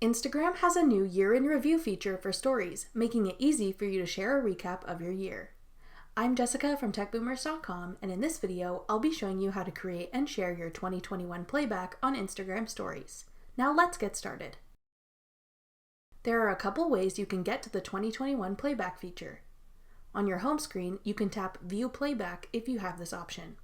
Instagram has a new year in review feature for stories, making it easy for you to share a recap of your year. I'm Jessica from techboomers.com, and in this video, I'll be showing you how to create and share your 2021 playback on Instagram stories. Now let's get started. There are a couple ways you can get to the 2021 playback feature. On your home screen, you can tap View Playback if you have this option.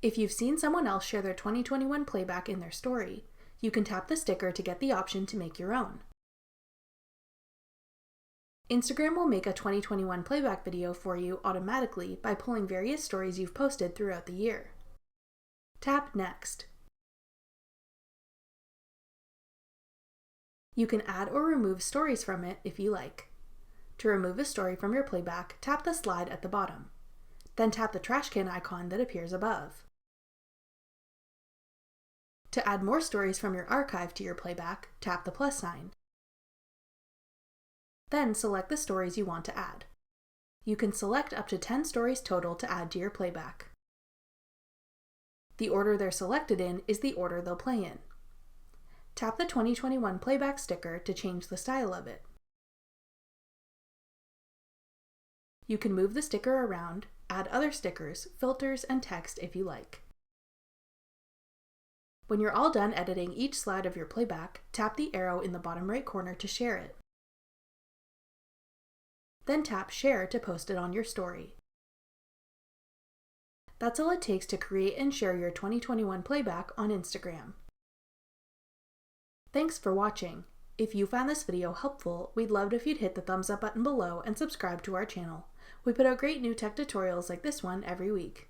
If you've seen someone else share their 2021 playback in their story, you can tap the sticker to get the option to make your own. Instagram will make a 2021 playback video for you automatically by pulling various stories you've posted throughout the year. Tap Next. You can add or remove stories from it if you like. To remove a story from your playback, tap the slide at the bottom. Then tap the trash can icon that appears above. To add more stories from your archive to your playback, tap the plus sign. Then select the stories you want to add. You can select up to 10 stories total to add to your playback. The order they're selected in is the order they'll play in. Tap the 2021 playback sticker to change the style of it. You can move the sticker around, add other stickers, filters, and text if you like. When you're all done editing each slide of your playback, tap the arrow in the bottom right corner to share it. Then tap Share to post it on your story. That's all it takes to create and share your 2021 playback on Instagram. Thanks for watching. If you found this video helpful, we'd love it if you'd hit the thumbs up button below and subscribe to our channel. We put out great new tech tutorials like this one every week.